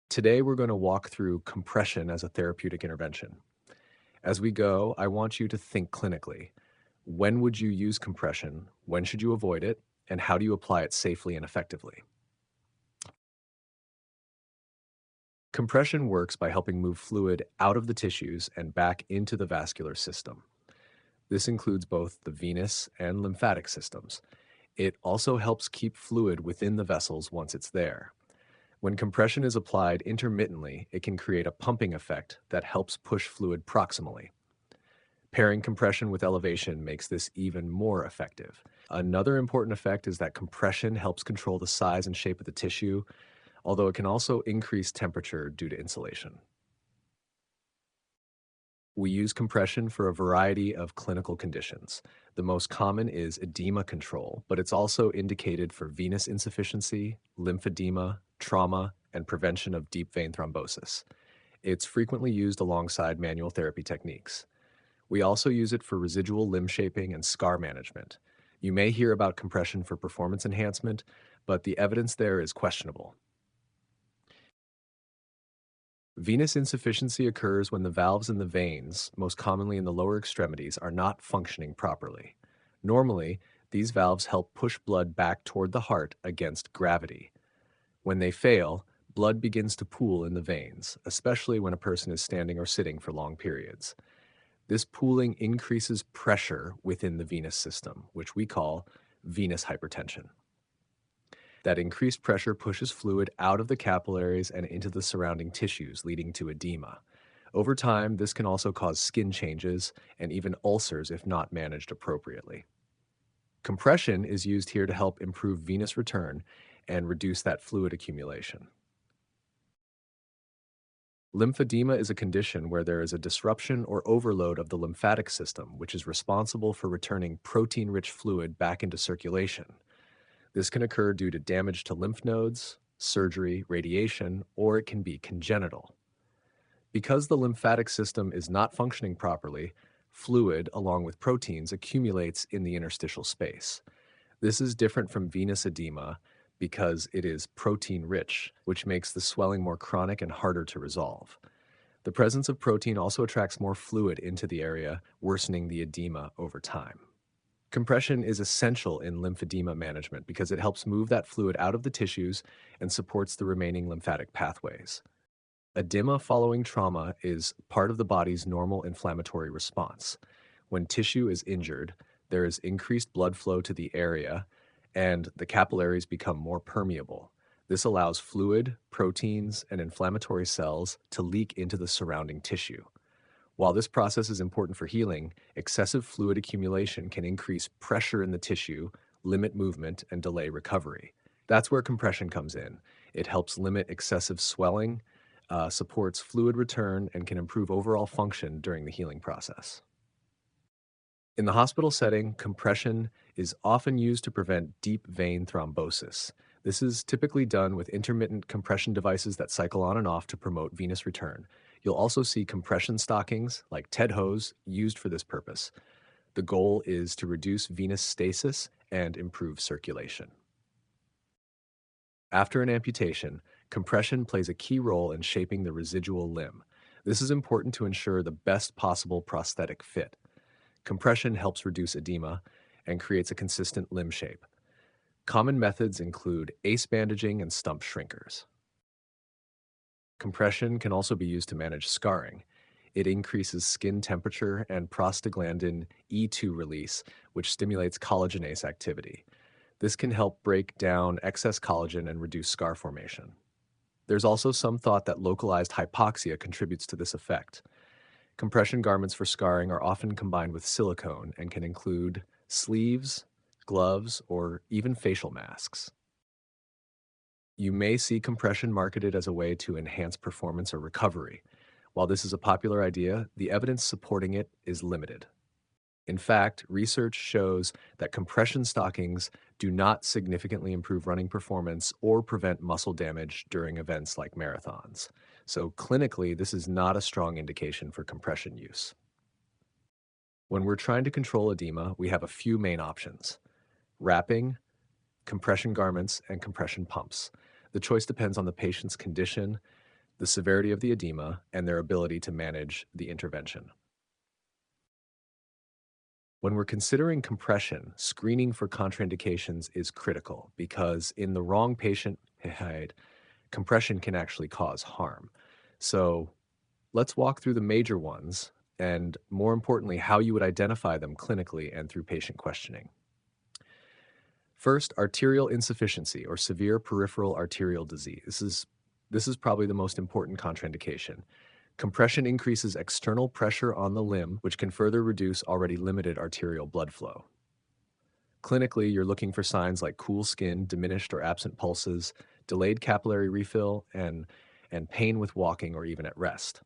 Today, we're going to walk through compression as a therapeutic intervention. As we go, I want you to think clinically. When would you use compression? When should you avoid it? And how do you apply it safely and effectively? Compression works by helping move fluid out of the tissues and back into the vascular system. This includes both the venous and lymphatic systems. It also helps keep fluid within the vessels once it's there. When compression is applied intermittently, it can create a pumping effect that helps push fluid proximally. Pairing compression with elevation makes this even more effective. Another important effect is that compression helps control the size and shape of the tissue, although it can also increase temperature due to insulation. We use compression for a variety of clinical conditions. The most common is edema control, but it's also indicated for venous insufficiency, lymphedema, trauma, and prevention of deep vein thrombosis. It's frequently used alongside manual therapy techniques. We also use it for residual limb shaping and scar management. You may hear about compression for performance enhancement, but the evidence there is questionable. Venous insufficiency occurs when the valves in the veins, most commonly in the lower extremities, are not functioning properly. Normally, these valves help push blood back toward the heart against gravity. When they fail, blood begins to pool in the veins, especially when a person is standing or sitting for long periods. This pooling increases pressure within the venous system, which we call venous hypertension. That increased pressure pushes fluid out of the capillaries and into the surrounding tissues, leading to edema. Over time, this can also cause skin changes and even ulcers if not managed appropriately. Compression is used here to help improve venous return and reduce that fluid accumulation. Lymphedema is a condition where there is a disruption or overload of the lymphatic system, which is responsible for returning protein-rich fluid back into circulation. This can occur due to damage to lymph nodes, surgery, radiation, or it can be congenital. Because the lymphatic system is not functioning properly, fluid, along with proteins, accumulates in the interstitial space. This is different from venous edema because it is protein rich, which makes the swelling more chronic and harder to resolve. The presence of protein also attracts more fluid into the area, worsening the edema over time. Compression is essential in lymphedema management because it helps move that fluid out of the tissues and supports the remaining lymphatic pathways. Edema following trauma is part of the body's normal inflammatory response. When tissue is injured, there is increased blood flow to the area and the capillaries become more permeable. This allows fluid, proteins, and inflammatory cells to leak into the surrounding tissue. While this process is important for healing, excessive fluid accumulation can increase pressure in the tissue, limit movement, and delay recovery. That's where compression comes in. It helps limit excessive swelling, supports fluid return, and can improve overall function during the healing process. In the hospital setting, compression is often used to prevent deep vein thrombosis. This is typically done with intermittent compression devices that cycle on and off to promote venous return. You'll also see compression stockings, like TED hose, used for this purpose. The goal is to reduce venous stasis and improve circulation. After an amputation, compression plays a key role in shaping the residual limb. This is important to ensure the best possible prosthetic fit. Compression helps reduce edema and creates a consistent limb shape. Common methods include ACE bandaging and stump shrinkers. Compression can also be used to manage scarring. It increases skin temperature and prostaglandin E2 release, which stimulates collagenase activity. This can help break down excess collagen and reduce scar formation. There's also some thought that localized hypoxia contributes to this effect. Compression garments for scarring are often combined with silicone and can include sleeves, gloves, or even facial masks. You may see compression marketed as a way to enhance performance or recovery. While this is a popular idea, the evidence supporting it is limited. In fact, research shows that compression stockings do not significantly improve running performance or prevent muscle damage during events like marathons. So clinically, this is not a strong indication for compression use. When we're trying to control edema, we have a few main options: wrapping, compression garments, and compression pumps. The choice depends on the patient's condition, the severity of the edema, and their ability to manage the intervention. When we're considering compression, screening for contraindications is critical because in the wrong patient height, compression can actually cause harm. So let's walk through the major ones and, more importantly, how you would identify them clinically and through patient questioning. First, arterial insufficiency or severe peripheral arterial disease. This is probably the most important contraindication. Compression increases external pressure on the limb, which can further reduce already limited arterial blood flow. Clinically, you're looking for signs like cool skin, diminished or absent pulses, delayed capillary refill, and pain with walking or even at rest.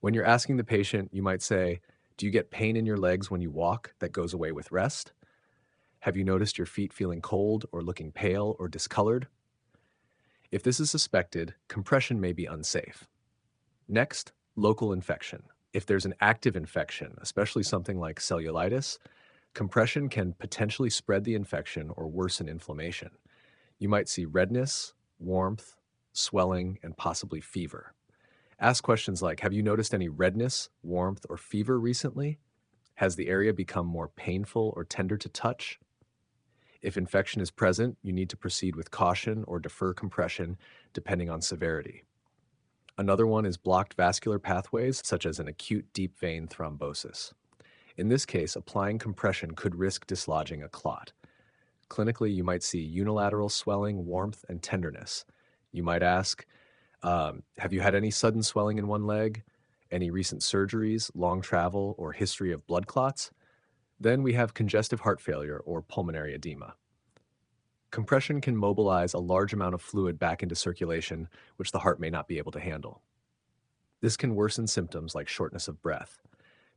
When you're asking the patient, you might say, "Do you get pain in your legs when you walk that goes away with rest? Have you noticed your feet feeling cold or looking pale or discolored?" If this is suspected, compression may be unsafe. Next, local infection. If there's an active infection, especially something like cellulitis, compression can potentially spread the infection or worsen inflammation. You might see redness, warmth, swelling, and possibly fever. Ask questions like, have you noticed any redness, warmth, or fever recently? Has the area become more painful or tender to touch? If infection is present, you need to proceed with caution or defer compression depending on severity. Another one is blocked vascular pathways, such as an acute deep vein thrombosis. In this case, applying compression could risk dislodging a clot. Clinically, you might see unilateral swelling, warmth, and tenderness. You might ask, have you had any sudden swelling in one leg? Any recent surgeries, long travel, or history of blood clots? Then we have congestive heart failure or pulmonary edema. Compression can mobilize a large amount of fluid back into circulation, which the heart may not be able to handle. This can worsen symptoms like shortness of breath.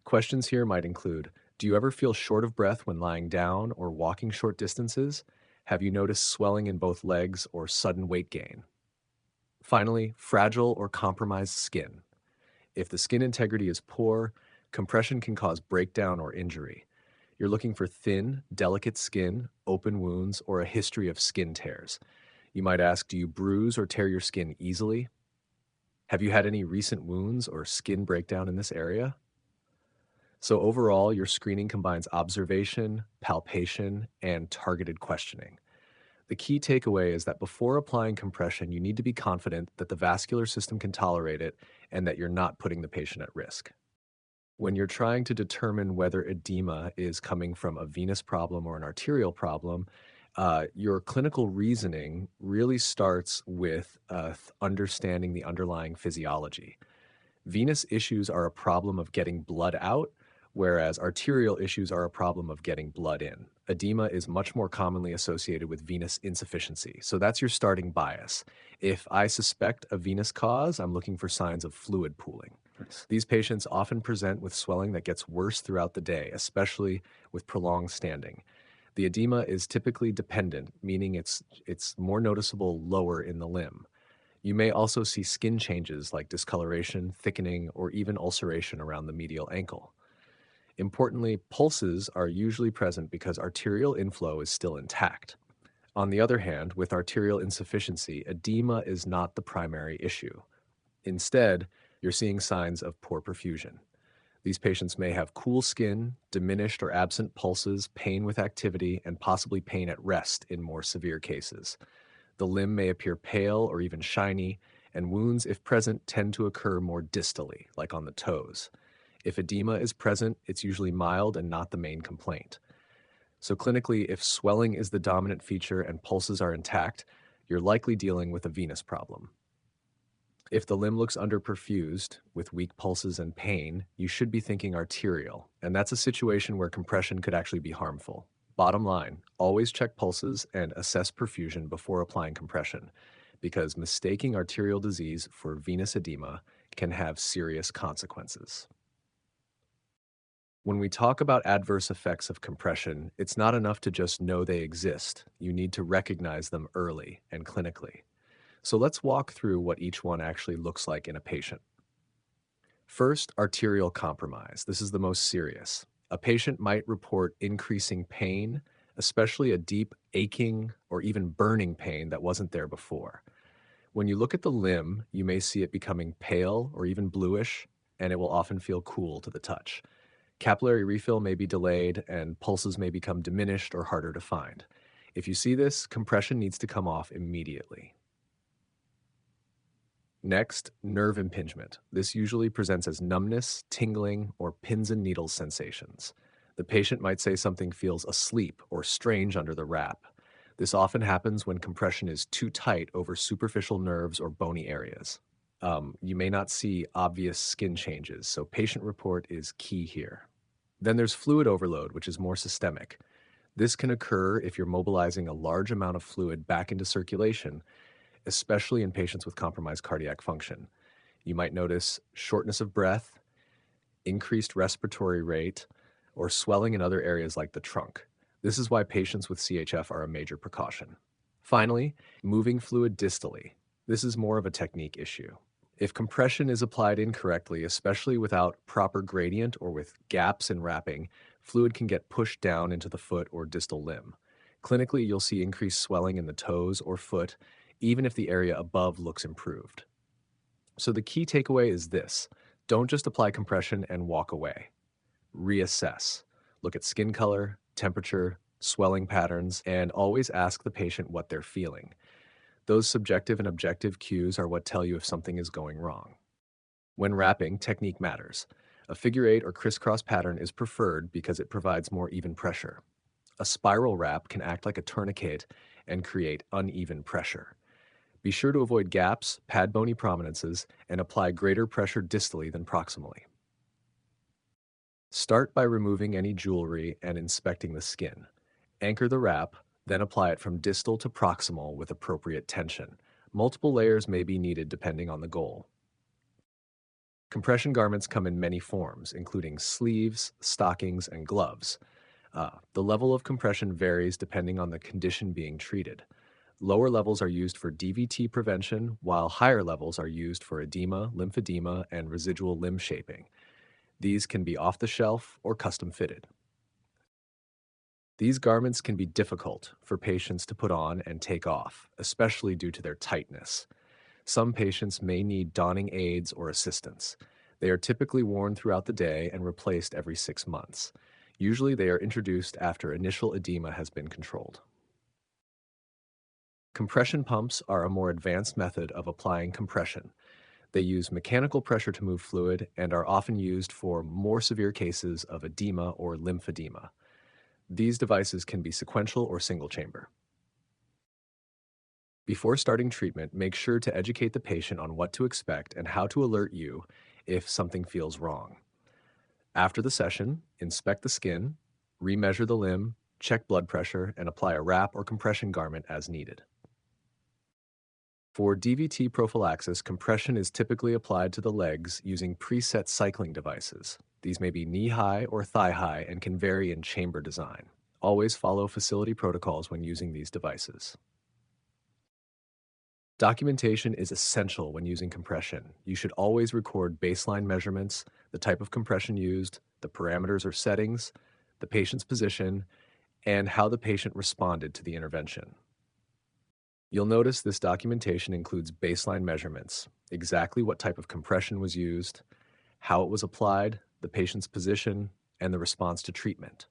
Questions here might include, do you ever feel short of breath when lying down or walking short distances? Have you noticed swelling in both legs or sudden weight gain? Finally, fragile or compromised skin. If the skin integrity is poor, compression can cause breakdown or injury. You're looking for thin, delicate skin, open wounds, or a history of skin tears. You might ask, do you bruise or tear your skin easily? Have you had any recent wounds or skin breakdown in this area? So overall, your screening combines observation, palpation, and targeted questioning. The key takeaway is that before applying compression, you need to be confident that the vascular system can tolerate it and that you're not putting the patient at risk. When you're trying to determine whether edema is coming from a venous problem or an arterial problem, your clinical reasoning really starts with understanding the underlying physiology. Venous issues are a problem of getting blood out, whereas arterial issues are a problem of getting blood in. Edema is much more commonly associated with venous insufficiency. So that's your starting bias. If I suspect a venous cause, I'm looking for signs of fluid pooling. These patients often present with swelling that gets worse throughout the day, especially with prolonged standing. The edema is typically dependent, meaning it's more noticeable lower in the limb. You may also see skin changes like discoloration, thickening, or even ulceration around the medial ankle. Importantly, pulses are usually present because arterial inflow is still intact. On the other hand, with arterial insufficiency, edema is not the primary issue. Instead, you're seeing signs of poor perfusion. These patients may have cool skin, diminished or absent pulses, pain with activity, and possibly pain at rest in more severe cases. The limb may appear pale or even shiny, and wounds, if present, tend to occur more distally, like on the toes. If edema is present, it's usually mild and not the main complaint. So clinically, if swelling is the dominant feature and pulses are intact, you're likely dealing with a venous problem. If the limb looks underperfused, with weak pulses and pain, you should be thinking arterial, and that's a situation where compression could actually be harmful. Bottom line, always check pulses and assess perfusion before applying compression, because mistaking arterial disease for venous edema can have serious consequences. When we talk about adverse effects of compression, it's not enough to just know they exist. You need to recognize them early and clinically. So let's walk through what each one actually looks like in a patient. First, arterial compromise. This is the most serious. A patient might report increasing pain, especially a deep aching or even burning pain that wasn't there before. When you look at the limb, you may see it becoming pale or even bluish, and it will often feel cool to the touch. Capillary refill may be delayed, and pulses may become diminished or harder to find. If you see this, compression needs to come off immediately. Next, nerve impingement. This usually presents as numbness, tingling, or pins and needles sensations. The patient might say something feels asleep or strange under the wrap. This often happens when compression is too tight over superficial nerves or bony areas. You may not see obvious skin changes, so patient report is key here. Then there's fluid overload, which is more systemic. This can occur if you're mobilizing a large amount of fluid back into circulation, especially in patients with compromised cardiac function. You might notice shortness of breath, increased respiratory rate, or swelling in other areas like the trunk. This is why patients with CHF are a major precaution. Finally, moving fluid distally. This is more of a technique issue. If compression is applied incorrectly, especially without proper gradient or with gaps in wrapping, fluid can get pushed down into the foot or distal limb. Clinically, you'll see increased swelling in the toes or foot, even if the area above looks improved. So the key takeaway is this: don't just apply compression and walk away. Reassess. Look at skin color, temperature, swelling patterns, and always ask the patient what they're feeling. Those subjective and objective cues are what tell you if something is going wrong. When wrapping, technique matters. A figure eight or crisscross pattern is preferred because it provides more even pressure. A spiral wrap can act like a tourniquet and create uneven pressure. Be sure to avoid gaps, pad bony prominences, and apply greater pressure distally than proximally. Start by removing any jewelry and inspecting the skin. Anchor the wrap, then apply it from distal to proximal with appropriate tension. Multiple layers may be needed depending on the goal. Compression garments come in many forms, including sleeves, stockings, and gloves. The level of compression varies depending on the condition being treated. Lower levels are used for DVT prevention, while higher levels are used for edema, lymphedema, and residual limb shaping. These can be off the shelf or custom fitted. These garments can be difficult for patients to put on and take off, especially due to their tightness. Some patients may need donning aids or assistance. They are typically worn throughout the day and replaced every 6 months. Usually they are introduced after initial edema has been controlled. Compression pumps are a more advanced method of applying compression. They use mechanical pressure to move fluid and are often used for more severe cases of edema or lymphedema. These devices can be sequential or single chamber. Before starting treatment, make sure to educate the patient on what to expect and how to alert you if something feels wrong. After the session, inspect the skin, remeasure the limb, check blood pressure, and apply a wrap or compression garment as needed. For DVT prophylaxis, compression is typically applied to the legs using preset cycling devices. These may be knee-high or thigh-high and can vary in chamber design. Always follow facility protocols when using these devices. Documentation is essential when using compression. You should always record baseline measurements, the type of compression used, the parameters or settings, the patient's position, and how the patient responded to the intervention. You'll notice this documentation includes baseline measurements, exactly what type of compression was used, how it was applied, the patient's position, and the response to treatment.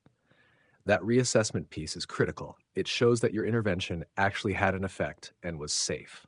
That reassessment piece is critical. It shows that your intervention actually had an effect and was safe.